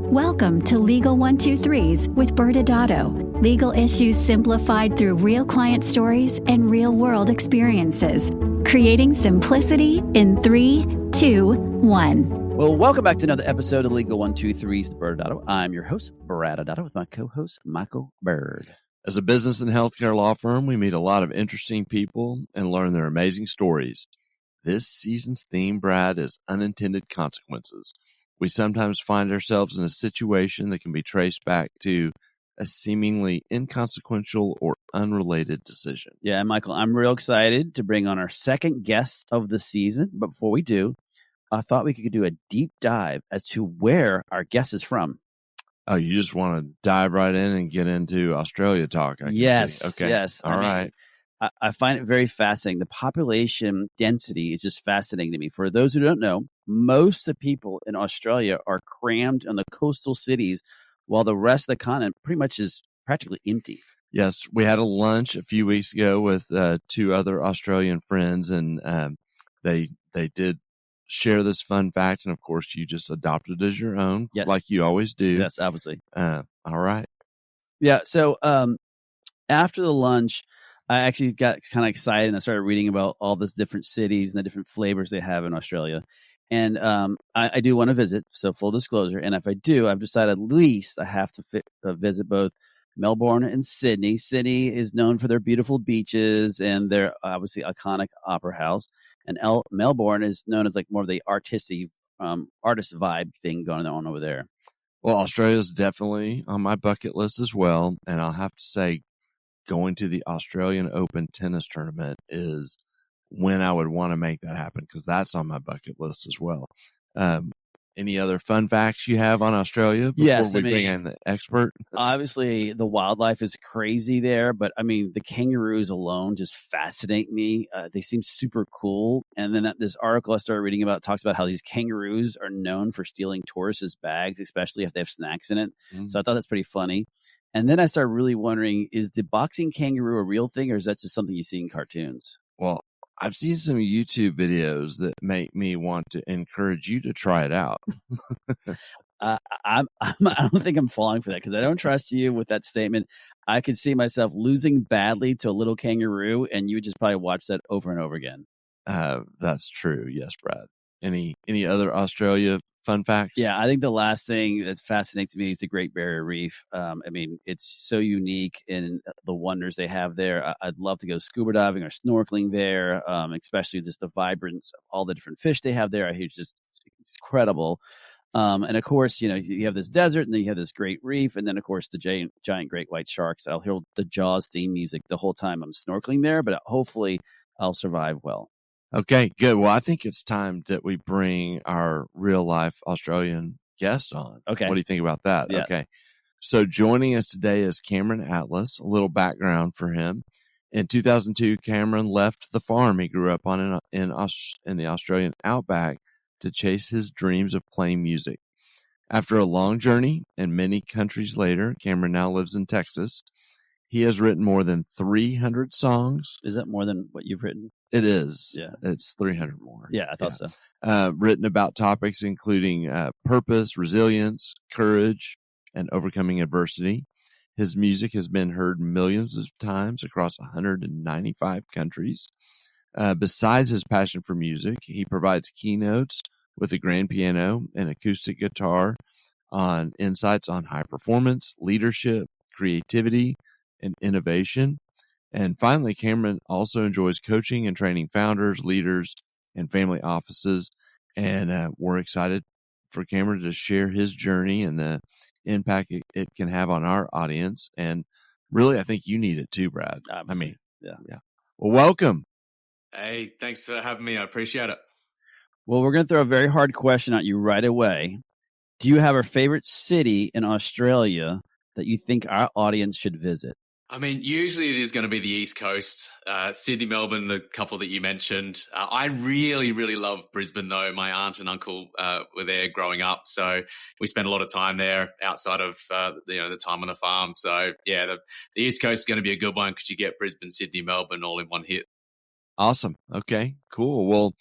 Welcome to Legal 123s with ByrdAdatto. Legal issues simplified through real client stories and real-world experiences. Creating simplicity in 3, 2, 1. Well, welcome back to another episode of Legal 123s with ByrdAdatto. I'm your host, ByrdAdatto, with my co-host, Michael Byrd. As a business and healthcare law firm, we meet a lot of interesting people and learn their amazing stories. This season's theme, Brad, is unintended consequences. We sometimes find ourselves in a situation that can be traced back to a seemingly inconsequential or unrelated decision. Yeah, Michael, I'm real excited to bring on our second guest of the season. But before we do, I thought we could do a deep dive as to where our guest is from. Oh, you just want to dive right in and get into Australia talk? Yes. Okay. Yes. All right. I find it very fascinating. The population density is just fascinating to me. For those who don't know, most of the people in Australia are crammed in the coastal cities, while the rest of the continent pretty much is practically empty. Yes, we had a lunch a few weeks ago with two other Australian friends, and they did share this fun fact. And of course, you just adopted it as your own, yes, like you always do. Yes, obviously. All right. Yeah. So after the lunch, I actually got kind of excited and I started reading about all these different cities and the different flavors they have in Australia. And I do want to visit, so full disclosure. And if I do, I've decided at least I have to visit both Melbourne and Sydney. Sydney is known for their beautiful beaches and their obviously iconic opera house. And Melbourne is known as like more of the artist vibe thing going on over there. Well, Australia is definitely on my bucket list as well. And I'll have to say, going to the Australian Open tennis tournament is when I would want to make that happen, because that's on my bucket list as well. Any other fun facts you have on Australia before we bring in the expert? Obviously, the wildlife is crazy there, but I mean, the kangaroos alone just fascinate me. They seem super cool. And then this article I started reading about talks about how these kangaroos are known for stealing tourists' bags, especially if they have snacks in it. Mm. So I thought that's pretty funny. And then I started really wondering, is the boxing kangaroo a real thing, or is that just something you see in cartoons? Well, I've seen some YouTube videos that make me want to encourage you to try it out. I don't think I'm falling for that, because I don't trust you with that statement. I could see myself losing badly to a little kangaroo, and you would just probably watch that over and over again. That's true. Yes, Brad. Any other Australia fun facts? Yeah, I think the last thing that fascinates me is the Great Barrier Reef. I mean, it's so unique in the wonders they have there. I'd love to go scuba diving or snorkeling there, especially just the vibrance of all the different fish they have there. I hear it's incredible. And of course, you have this desert, and then you have this great reef, and then of course the giant great white sharks. I'll hear the Jaws theme music the whole time I'm snorkeling there, but hopefully I'll survive well. Okay, good. Well, I think it's time that we bring our real life Australian guest on. Okay. What do you think about that? Yeah. Okay. So joining us today is Cameron Atlas. A little background for him. In 2002, Cameron left the farm he grew up on in the Australian outback to chase his dreams of playing music. After a long journey and many countries later, Cameron now lives in Texas. He has written more than 300 songs. Is that more than what you've written? It is. Yeah. It's 300 more. Yeah, I thought so. Written about topics including purpose, resilience, courage, and overcoming adversity. His music has been heard millions of times across 195 countries. Besides his passion for music, he provides keynotes with a grand piano and acoustic guitar on insights on high performance, leadership, creativity, and innovation. And finally, Cameron also enjoys coaching and training founders, leaders, and family offices. And we're excited for Cameron to share his journey and the impact it can have on our audience. And really, I think you need it too, Brad. Absolutely. Yeah. Well, welcome. Hey, thanks for having me. I appreciate it. Well, we're going to throw a very hard question at you right away. Do you have a favorite city in Australia that you think our audience should visit? I mean, usually it is going to be the East Coast, Sydney, Melbourne, the couple that you mentioned. I really, really love Brisbane, though. My aunt and uncle were there growing up, so we spent a lot of time there outside of the time on the farm. So, yeah, the East Coast is going to be a good one because you get Brisbane, Sydney, Melbourne all in one hit. Awesome. Okay, cool. Well,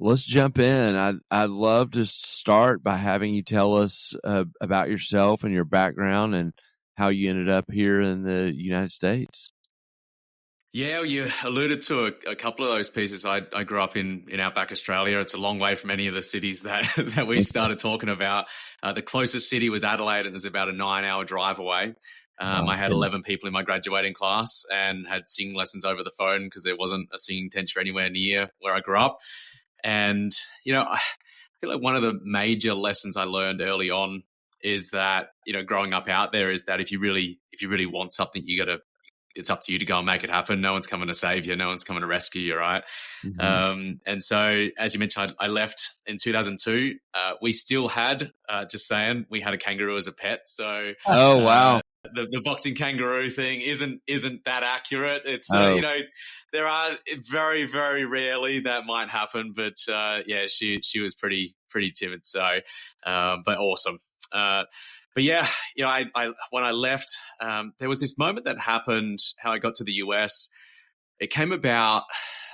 Let's jump in. I'd love to start by having you tell us about yourself and your background and how you ended up here in the United States. Yeah, you alluded to a couple of those pieces. I grew up in outback Australia. It's a long way from any of the cities that we started talking about. The closest city was Adelaide, and it was about a 9-hour drive away. I had 11 people in my graduating class and had singing lessons over the phone because there wasn't a singing teacher anywhere near where I grew up. And, I feel like one of the major lessons I learned early on is that, growing up out there is that if you really want something, it's up to you to go and make it happen. No one's coming to save you. No one's coming to rescue you, right? Mm-hmm. And so, as you mentioned, I left in 2002. We still had, just saying, we had a kangaroo as a pet. So, oh wow, the boxing kangaroo thing isn't that accurate. It's there are very, very rarely that might happen, but she was pretty timid. So, but awesome. But yeah, I when I left, there was this moment that happened. How I got to the US, it came about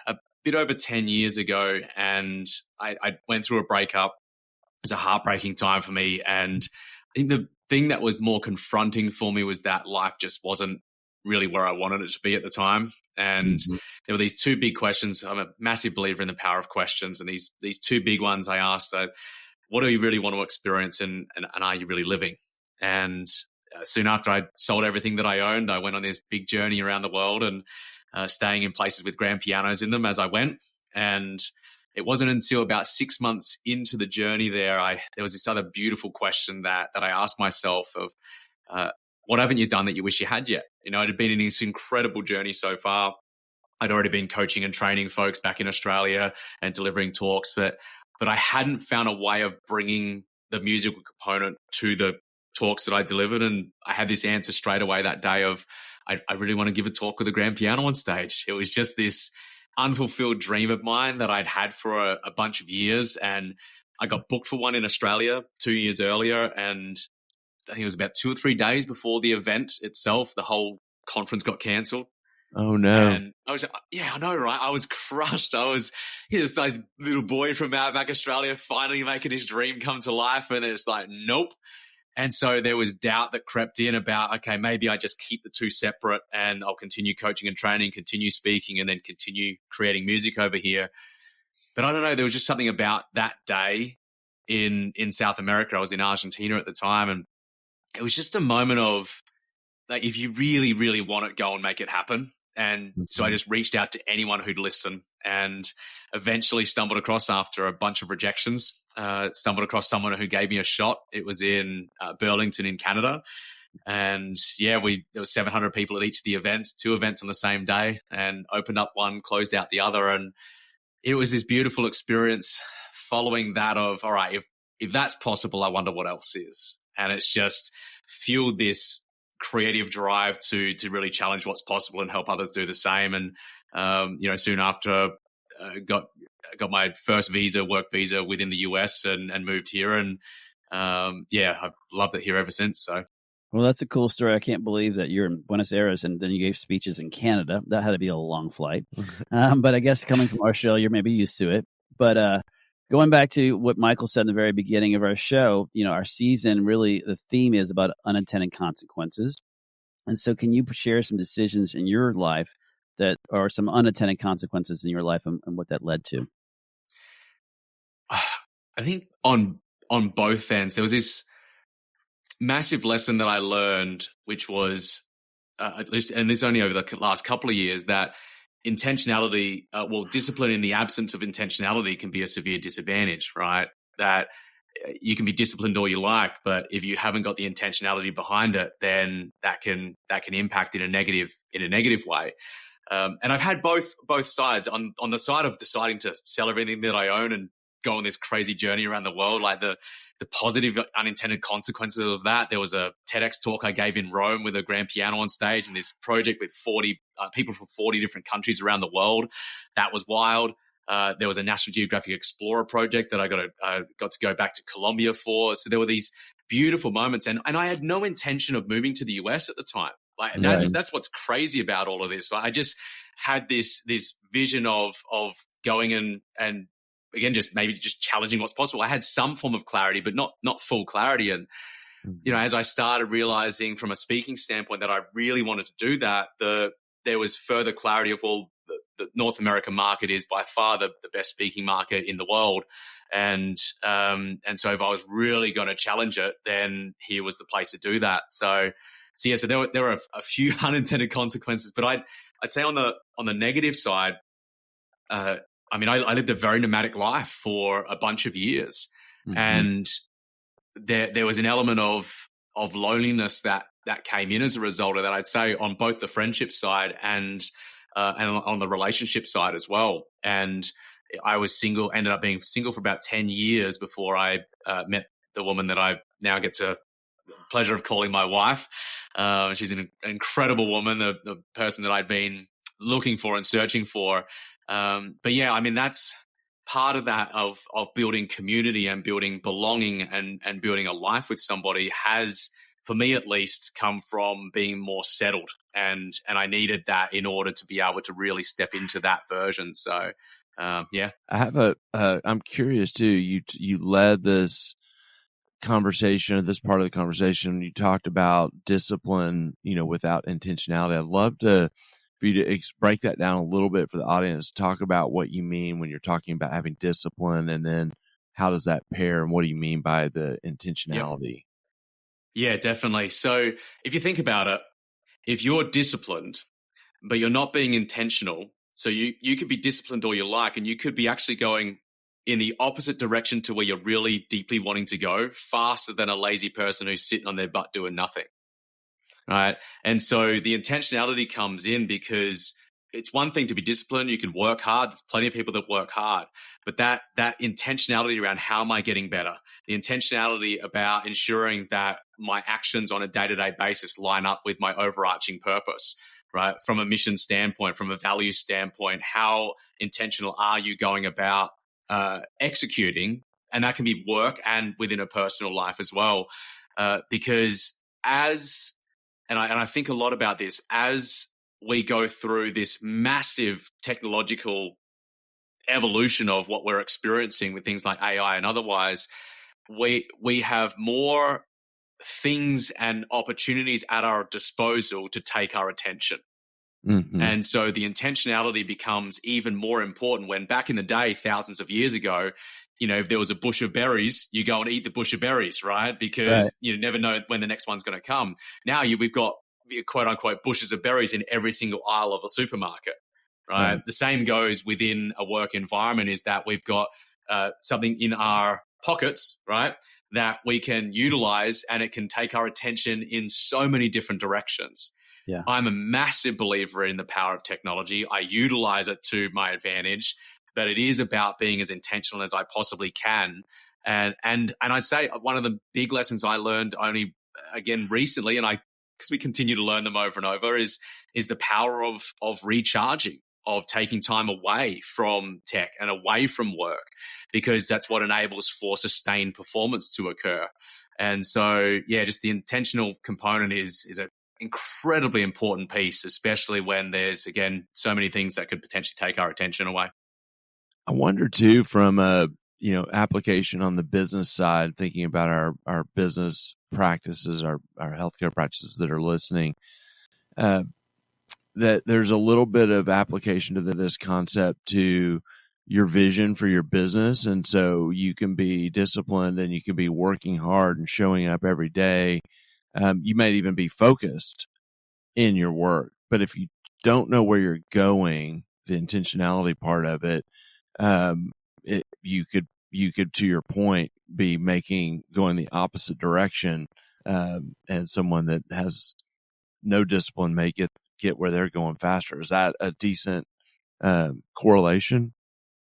a bit over 10 years ago, and I went through a breakup. It was a heartbreaking time for me, and I think the thing that was more confronting for me was that life just wasn't really where I wanted it to be at the time. And there were these two big questions. I'm a massive believer in the power of questions, and these two big ones I asked: what do you really want to experience, and are you really living? And soon after I sold everything that I owned, I went on this big journey around the world and staying in places with grand pianos in them as I went. And it wasn't until about 6 months into the journey there was this other beautiful question that I asked myself of, what haven't you done that you wish you had yet? It had been in this incredible journey so far. I'd already been coaching and training folks back in Australia and delivering talks, but I hadn't found a way of bringing the musical component to the talks that I delivered. And I had this answer straight away that day of, I really want to give a talk with a grand piano on stage. It was just this unfulfilled dream of mine that I'd had for a bunch of years. And I got booked for one in Australia 2 years earlier. And I think it was about 2 or 3 days before the event itself, the whole conference got cancelled. Oh no. And I was, I know, right? I was crushed. I was this nice little boy from outback Australia finally making his dream come to life. And it's like, nope. And so there was doubt that crept in about, okay, maybe I just keep the two separate and I'll continue coaching and training, continue speaking, and then continue creating music over here. But I don't know, there was just something about that day in South America. I was in Argentina at the time, and it was just a moment of, like, if you really, really want it, go and make it happen. And so I just reached out to anyone who'd listen, and eventually stumbled across, after a bunch of rejections, stumbled across someone who gave me a shot. It was in Burlington in Canada. And there was 700 people at each of the events, 2 events on the same day, and opened up one, closed out the other. And it was this beautiful experience following that of, all right, if that's possible, I wonder what else is. And it's just fueled this creative drive to really challenge what's possible and help others do the same. And soon after, got my first work visa within the US, and moved here. And I've loved it here ever since. So, well, that's a cool story. I can't believe that you're in Buenos Aires and then you gave speeches in Canada. That had to be a long flight. But I guess coming from Australia, you're maybe used to it. But going back to what Michael said in the very beginning of our show, our season, really the theme is about unintended consequences. And so can you share some decisions in your life that are some unintended consequences in your life, and what that led to? I think on both ends, there was this massive lesson that I learned, which was, at least, and this only over the last couple of years, that intentionality, discipline in the absence of intentionality can be a severe disadvantage, right? That you can be disciplined all you like, but if you haven't got the intentionality behind it, then that can impact in a negative way. And I've had both sides. On the side of deciding to sell everything that I own and go on this crazy journey around the world, like the positive unintended consequences of that. There was a TEDx talk I gave in Rome with a grand piano on stage, and this project with 40 people from 40 different countries around the world. That was wild. There was a National Geographic Explorer project that I got to go back to Colombia for. So there were these beautiful moments, and I had no intention of moving to the US at the time. Like, and that's what's crazy about all of this. I just had this vision of going and again, just challenging what's possible. I had some form of clarity, but not full clarity. And, as I started realizing from a speaking standpoint that I really wanted to do that, there was further clarity of, well, the North American market is by far the best speaking market in the world. And so if I was really going to challenge it, then here was the place to do that. So there were a few unintended consequences, but I'd say on the negative side, I lived a very nomadic life for a bunch of years, and there was an element of loneliness that came in as a result of that. I'd say on both the friendship side and on the relationship side as well. And I was single, ended up being single for about 10 years before I met the woman that I now get to the pleasure of calling my wife. She's an incredible woman, the person that I'd been looking for and searching for. But yeah, I mean, that's part of that of building community and building belonging and building a life with somebody has, for me at least, come from being more settled. And I needed that in order to be able to really step into that version. So, yeah. I have I'm curious too. You led this conversation, this part of the conversation. You talked about discipline, without intentionality. I'd love for you to break that down a little bit for the audience. Talk about what you mean when you're talking about having discipline, and then how does that pair, and what do you mean by the intentionality? Yep. Yeah, definitely. So if you think about it, if you're disciplined, but you're not being intentional, so you could be disciplined all you like, and you could be actually going in the opposite direction to where you're really deeply wanting to go, faster than a lazy person who's sitting on their butt doing nothing. Right. And so the intentionality comes in because it's one thing to be disciplined. You can work hard. There's plenty of people that work hard, but that intentionality around how am I getting better? The intentionality about ensuring that my actions on a day-to-day basis line up with my overarching purpose, right? From a mission standpoint, from a value standpoint, how intentional are you going about executing? And that can be work and within a personal life as well. Because and I think a lot about this, as we go through this massive technological evolution of what we're experiencing with things like AI and otherwise, we have more things and opportunities at our disposal to take our attention. Mm-hmm. And so the intentionality becomes even more important when back in the day, thousands of years ago, if there was a bush of berries, you go and eat the bush of berries, right? Because you never know when the next one's going to come. Now we've got quote unquote bushes of berries in every single aisle of a supermarket, right? The same goes within a work environment, is that we've got something in our pockets, right, that we can utilize, and it can take our attention in so many different directions. Yeah. I'm a massive believer in the power of technology. I utilize it to my advantage, but it is about being as intentional as I possibly can. And I'd say one of the big lessons I learned only again recently, and because we continue to learn them over and over, is the power of recharging, of taking time away from tech and away from work, because that's what enables for sustained performance to occur. And so, yeah, just the intentional component is a incredibly important piece, especially when there's, again, so many things that could potentially take our attention away. I wonder too, from a application on the business side, thinking about our business practices, our healthcare practices that are listening, that there's a little bit of application to this concept to your vision for your business. And so you can be disciplined and you can be working hard and showing up every day. You might even be focused in your work, but if you don't know where you're going, the intentionality part of it, you could, to your point, be going the opposite direction, and someone that has no discipline may get where they're going faster. Is that a decent correlation?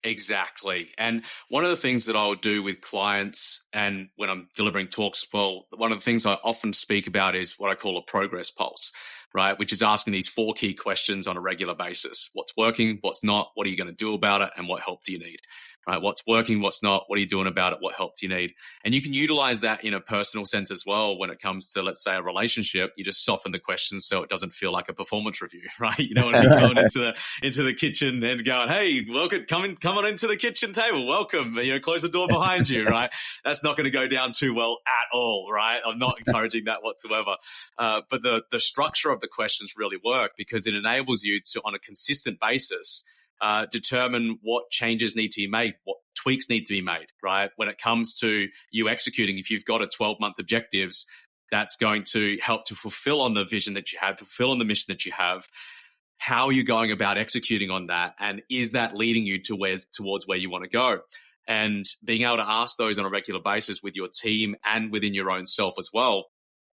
Exactly. And one of the things that I'll do with clients, and when I'm delivering talks, well, one of the things I often speak about is what I call a progress pulse. right? Which is asking these 4 key questions on a regular basis. What's working? What's not? What are you going to do about it? And what help do you need? Right? What's working? What's not? What are you doing about it? What help do you need? And you can utilize that in a personal sense as well. When it comes to, let's say, a relationship, you just soften the questions so it doesn't feel like a performance review, right? You don't want to be going into the kitchen and going, "Hey, welcome, come on into the kitchen table. Welcome. Close the door behind you," right? That's not going to go down too well at all, right? I'm not encouraging that whatsoever. But the structure of the questions really work because it enables you to, on a consistent basis, determine what changes need to be made, what tweaks need to be made, right? When it comes to you executing, if you've got a 12-month objectives, that's going to help to fulfill on the vision that you have, fulfill on the mission that you have. How are you going about executing on that? And is that leading you towards where you want to go? And being able to ask those on a regular basis with your team and within your own self as well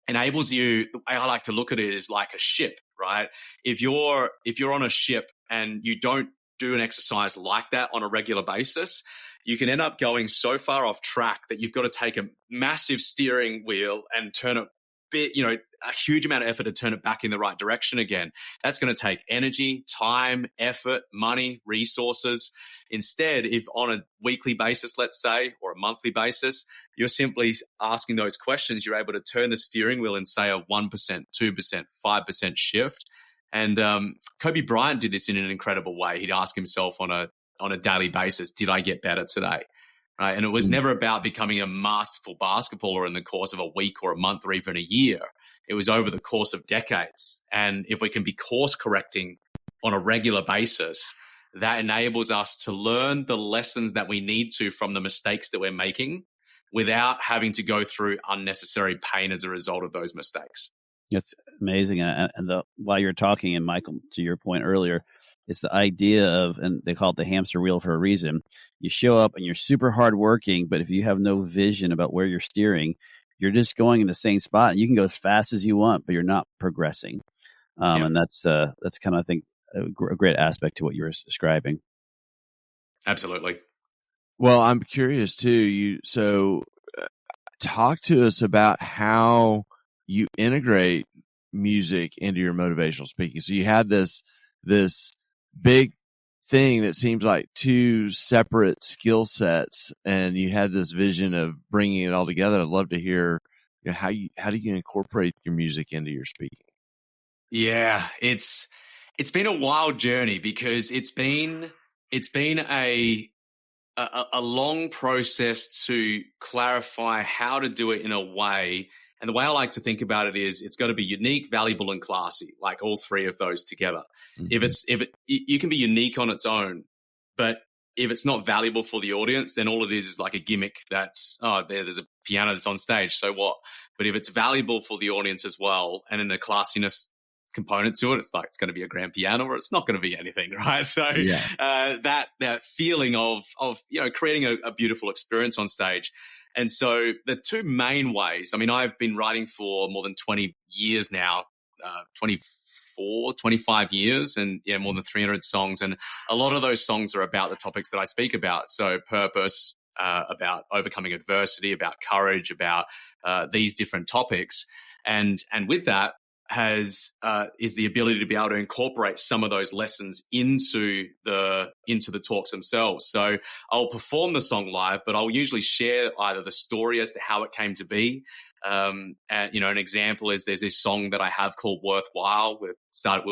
enables you. The way I like to look at it is like a ship, right? If you're on a ship and you don't do an exercise like that on a regular basis, you can end up going so far off track that you've got to take a massive steering wheel and turn it a huge amount of effort to turn it back in the right direction again. That's going to take energy, time, effort, money, resources. Instead, if on a weekly basis, let's say, or a monthly basis, you're simply asking those questions, you're able to turn the steering wheel and say a 1%, 2%, 5% shift. And Kobe Bryant did this in an incredible way. He'd ask himself on a daily basis, did I get better today? Right? And it was never about becoming a masterful basketballer in the course of a week or a month or even a year. It was over the course of decades. And if we can be course correcting on a regular basis, that enables us to learn the lessons that we need to from the mistakes that we're making without having to go through unnecessary pain as a result of those mistakes. That's amazing. And while you're talking, and Michael, to your point earlier, it's the idea of, and they call it the hamster wheel for a reason. You show up and you're super hardworking, but if you have no vision about where you're steering, you're just going in the same spot. You can go as fast as you want, but you're not progressing. And that's kind of, I think, a great aspect to what you were describing. Absolutely. Well, I'm curious too. Talk to us about how you integrate music into your motivational speaking. So you had this big thing that seems like 2 separate skill sets, and you had this vision of bringing it all together. I'd love to hear how do you incorporate your music into your speaking? Yeah, it's been a wild journey because it's been a long process to clarify how to do it in a way. And the way I like to think about it is it's got to be unique, valuable, and classy, like all 3 of those together. Mm-hmm. You can be unique on its own, but if it's not valuable for the audience, then all it is like a gimmick that's, there's a piano that's on stage, so what? But if it's valuable for the audience as well, and then the classiness component to it, it's like it's going to be a grand piano or it's not going to be anything, right? So that feeling of creating a beautiful experience on stage. And so the 2 main ways, I mean, I've been writing for more than 20 years now, 25 years, and more than 300 songs. And a lot of those songs are about the topics that I speak about. So purpose, about overcoming adversity, about courage, about these different topics. And with that is the ability to be able to incorporate some of those lessons into the talks themselves. So I'll perform the song live, but I'll usually share either the story as to how it came to be. And, an example is there's this song that I have called Worthwhile. We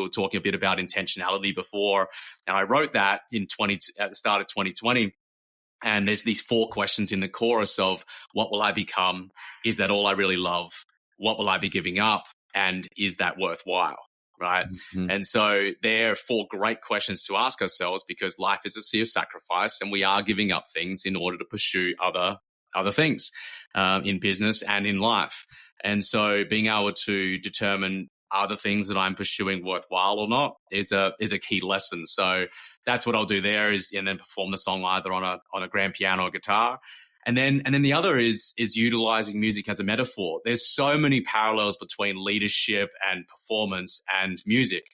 were talking a bit about intentionality before, and I wrote that at the start of 2020. And there's these 4 questions in the chorus of what will I become? Is that all I really love? What will I be giving up? And is that worthwhile? Right. Mm-hmm. And so there are 4 great questions to ask ourselves, because life is a sea of sacrifice and we are giving up things in order to pursue other things in business and in life. And so being able to determine, are the things that I'm pursuing worthwhile or not is a key lesson. So that's what I'll do there and then perform the song either on a grand piano or guitar. And then the other is utilizing music as a metaphor. There's so many parallels between leadership and performance and music.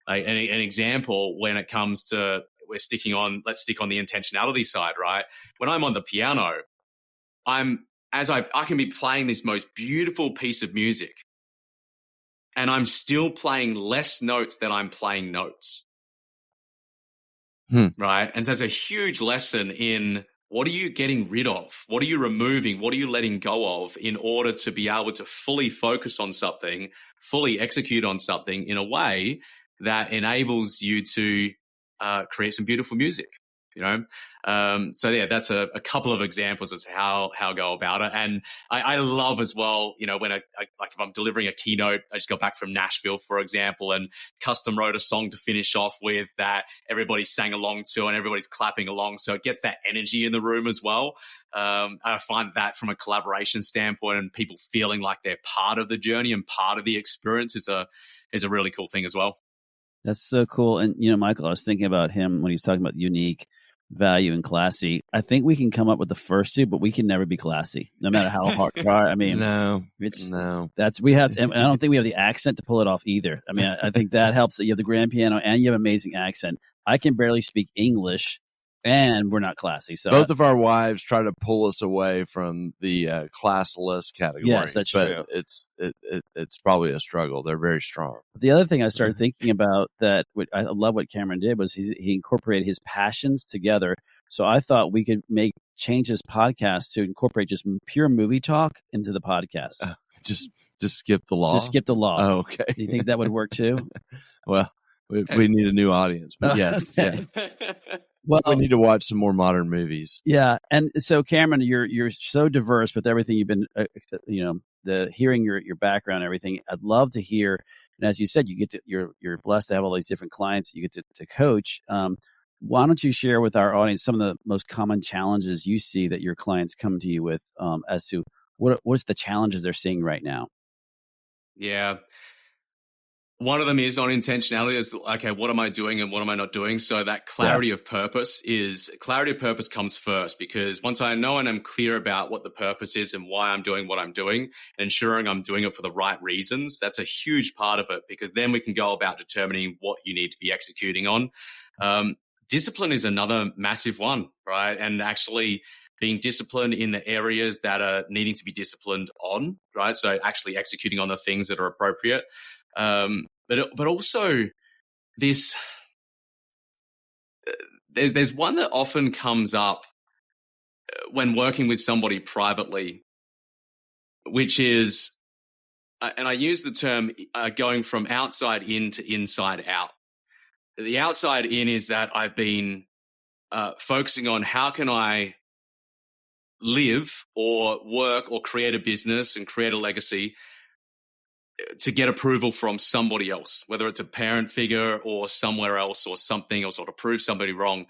Like an example, when it comes to let's stick on the intentionality side, right? When I'm on the piano, I can be playing this most beautiful piece of music, and I'm still playing less notes than I'm playing notes. Right. And so there's a huge lesson in what are you getting rid of? What are you removing? What are you letting go of in order to be able to fully focus on something, fully execute on something in a way that enables you to create some beautiful music? You know, so yeah, that's a couple of examples as to how I go about it. And I love as well, you know, when like if I'm delivering a keynote, I just got back from Nashville, for example, and custom wrote a song to finish off with that everybody sang along to and everybody's clapping along. So it gets that energy in the room as well. I find that from a collaboration standpoint and people feeling like they're part of the journey and part of the experience is a really cool thing as well. That's so cool. And, you know, Michael, I was thinking about him when he was talking about unique, value, and classy. I think we can come up with the first two, but we can never be classy, no matter how hard. I mean, we have to, and I don't think we have the accent to pull it off either. I mean, I think that helps that you have the grand piano and you have an amazing accent. I can barely speak English and we're not classy. So both of our wives try to pull us away from the classless category. Yes, that's true. It's probably a struggle. They're very strong. The other thing I started thinking about that I love what Cameron did was he incorporated his passions together. So I thought we could change this podcast to incorporate just pure movie talk into the podcast. Just skip the law. Just skip the law. Oh, okay. Do you think that would work too? Well, we need a new audience, but yes. Okay. Yeah. Well, we need to watch some more modern movies. Yeah, and so Cameron, you're so diverse with everything you've been, hearing your background, and everything. I'd love to hear, and as you said, you're blessed to have all these different clients you get to coach. Why don't you share with our audience some of the most common challenges you see that your clients come to you with, as to what's the challenges they're seeing right now? Yeah. One of them is on intentionality. Is okay, what am I doing and what am I not doing? So that clarity of purpose comes first, because once I know and I'm clear about what the purpose is and why I'm doing what I'm doing and ensuring I'm doing it for the right reasons, that's a huge part of it, because then we can go about determining what you need to be executing on. Discipline is another massive one, right? And actually being disciplined in the areas that are needing to be disciplined on, right? So actually executing on the things that are appropriate. But also this, there's one that often comes up when working with somebody privately, which is, and I use the term going from outside in to inside out. The outside in is that I've been focusing on how can I live or work or create a business and create a legacy to get approval from somebody else, whether it's a parent figure or somewhere else or something else, or to prove somebody wrong.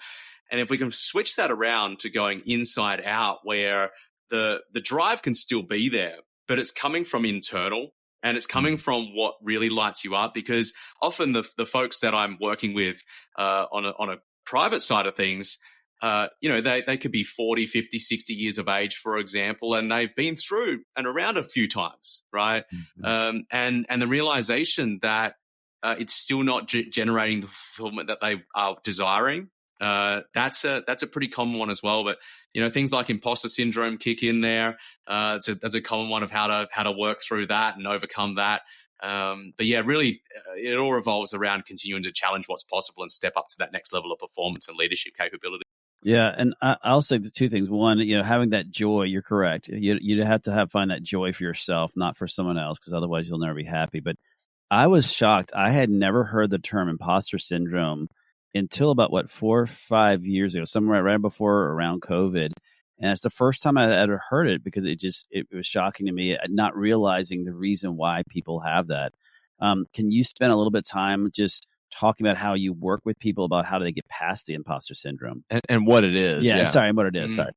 And if we can switch that around to going inside out, where the drive can still be there, but it's coming from internal and it's coming from what really lights you up. Because often the folks that I'm working with on a private side of things, they could be 40, 50, 60 years of age, for example, and they've been through and around a few times, right? Mm-hmm. And the realization that it's still not generating the fulfillment that they are desiring. That's a pretty common one as well. But things like imposter syndrome kick in there. That's a common one of how to work through that and overcome that. But yeah, really, it all revolves around continuing to challenge what's possible and step up to that next level of performance and leadership capability. Yeah, and I'll say the two things. One, having that joy. You're correct. You have to find that joy for yourself, not for someone else, because otherwise you'll never be happy. But I was shocked. I had never heard the term imposter syndrome until about 4 or 5 years ago, somewhere right before or around COVID. And it's the first time I ever heard it, because it was shocking to me, not realizing the reason why people have that. Can you spend a little bit of time just talking about how you work with people about how do they get past the imposter syndrome and what it is? Yeah. Sorry, what it is. Sorry.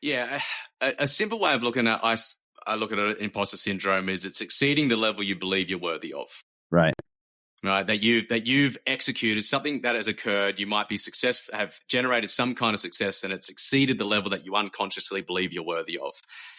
Yeah, a simple way of looking at I look at imposter syndrome is it's exceeding the level you believe you're worthy of. Right. Right. That you've executed something that has occurred. You might be have generated some kind of success, and it's exceeded the level that you unconsciously believe you're worthy of.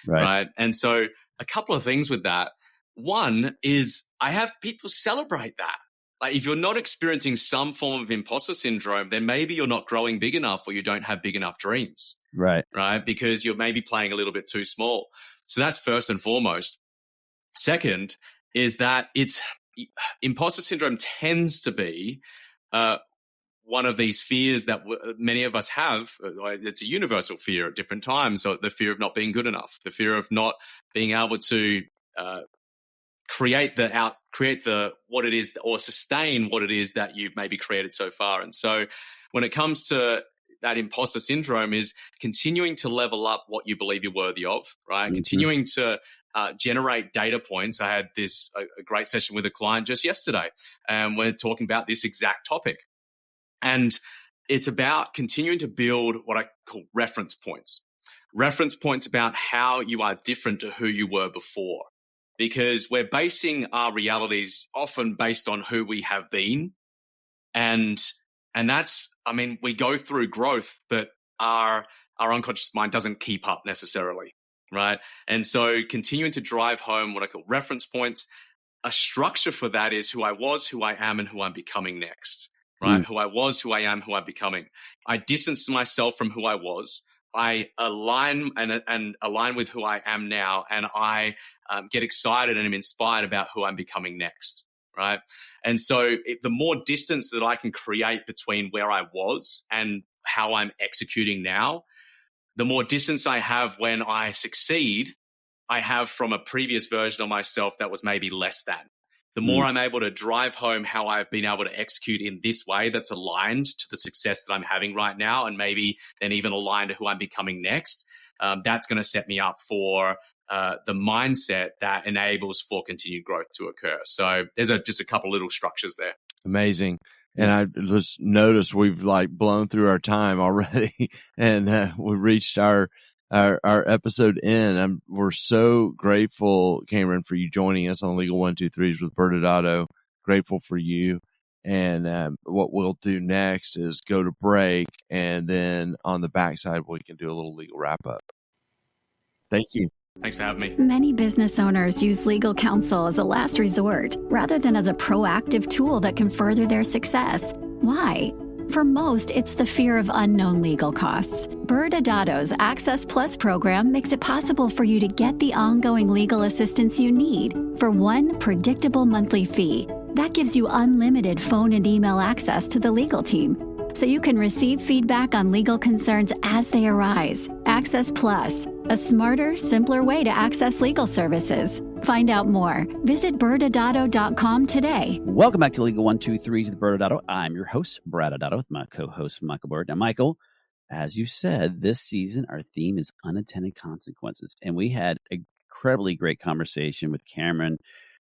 Right. And so a couple of things with that. One is I have people celebrate that. Like, if you're not experiencing some form of imposter syndrome, then maybe you're not growing big enough, or you don't have big enough dreams. Right. Because you're maybe playing a little bit too small. So that's first and foremost. Second, is that imposter syndrome tends to be one of these fears that many of us have. It's a universal fear at different times. So the fear of not being good enough, the fear of not being able to create what it is, or sustain what it is that you've maybe created so far. And so when it comes to that imposter syndrome, is continuing to level up what you believe you're worthy of, right? Mm-hmm. Continuing to generate data points. I had a great session with a client just yesterday, and we're talking about this exact topic. And it's about continuing to build what I call reference points. Reference points about how you are different to who you were before. Because we're basing our realities often based on who we have been. And that's, we go through growth, but our unconscious mind doesn't keep up necessarily, right? And so continuing to drive home what I call reference points, a structure for that is who I was, who I am, and who I'm becoming next, right? Who I was, who I am, who I'm becoming. I distance myself from who I was. I align and align with who I am now, and I get excited and am inspired about who I'm becoming next, right? And so the more distance that I can create between where I was and how I'm executing now, the more distance I have when I succeed, I have from a previous version of myself that was maybe less than. The more I'm able to drive home how I've been able to execute in this way that's aligned to the success that I'm having right now, and maybe then even aligned to who I'm becoming next, that's going to set me up for the mindset that enables for continued growth to occur. So there's just a couple little structures there. Amazing. And I just noticed we've blown through our time already, and we reached our episode end. We're so grateful, Cameron, for you joining us on Legal 123s with ByrdAdatto. Grateful for you. And what we'll do next is go to break, and then on the backside, we can do a little legal wrap up. Thank you. Thanks for having me. Many business owners use legal counsel as a last resort rather than as a proactive tool that can further their success. Why? For most, it's the fear of unknown legal costs. ByrdAdatto's Access Plus program makes it possible for you to get the ongoing legal assistance you need for one predictable monthly fee. That gives you unlimited phone and email access to the legal team, so you can receive feedback on legal concerns as they arise. Access Plus, a smarter, simpler way to access legal services. Find out more. Visit ByrdAdatto.com today. Welcome back to Legal 123 to the ByrdAdatto. I'm your host, ByrdAdatto, with my co-host, Michael Byrd. Now, Michael, as you said, this season our theme is unintended consequences. And we had an incredibly great conversation with Cameron,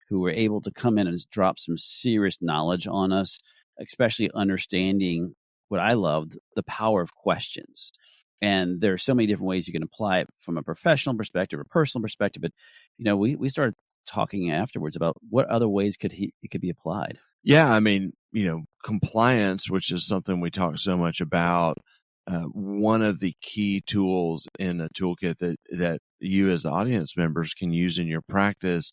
who were able to come in and drop some serious knowledge on us, especially understanding what I loved, the power of questions. And there are so many different ways you can apply it from a professional perspective or personal perspective. But, we started talking afterwards about what other ways it could be applied. Yeah. Compliance, which is something we talk so much about. One of the key tools in a toolkit that you as audience members can use in your practice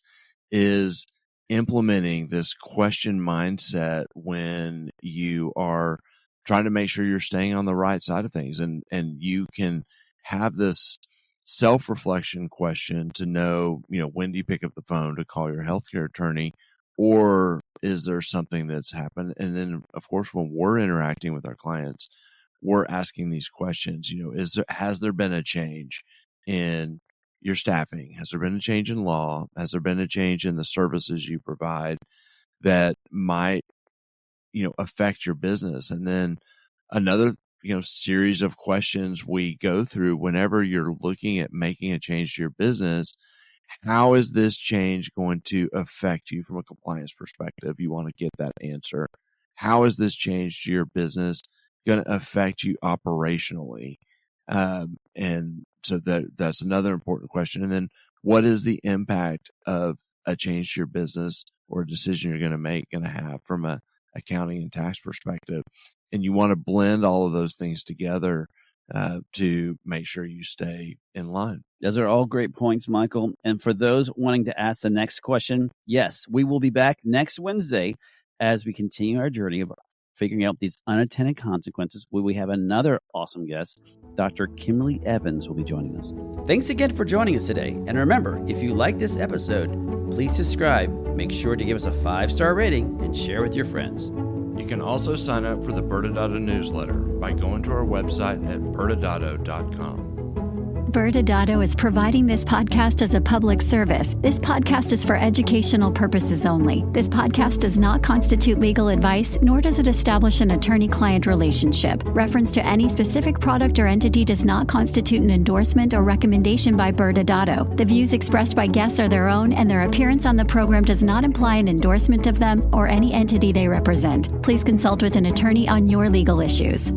is implementing this question mindset when you are trying to make sure you're staying on the right side of things. And you can have this self-reflection question to know, when do you pick up the phone to call your healthcare attorney, or is there something that's happened? And then, of course, when we're interacting with our clients, we're asking these questions, has there been a change in your staffing? Has there been a change in law? Has there been a change in the services you provide that might affect your business? And then another, series of questions we go through whenever you're looking at making a change to your business. How is this change going to affect you from a compliance perspective? You want to get that answer. How is this change to your business going to affect you operationally? And so that's another important question. And then what is the impact of a change to your business or a decision you're going to have from a accounting and tax perspective? And you want to blend all of those things together to make sure you stay in line. Those are all great points, Michael. And for those wanting to ask the next question, yes, we will be back next Wednesday as we continue our journey of figuring out these unintended consequences, where we have another awesome guest. Dr. Kimberly Evans will be joining us. Thanks again for joining us today. And remember, if you like this episode, please subscribe. Make sure to give us a 5-star rating and share with your friends. You can also sign up for the ByrdAdatto newsletter by going to our website at ByrdAdatto.com. ByrdAdatto is providing this podcast as a public service. This podcast is for educational purposes only. This podcast does not constitute legal advice, nor does it establish an attorney-client relationship. Reference to any specific product or entity does not constitute an endorsement or recommendation by ByrdAdatto. The views expressed by guests are their own, and their appearance on the program does not imply an endorsement of them or any entity they represent. Please consult with an attorney on your legal issues.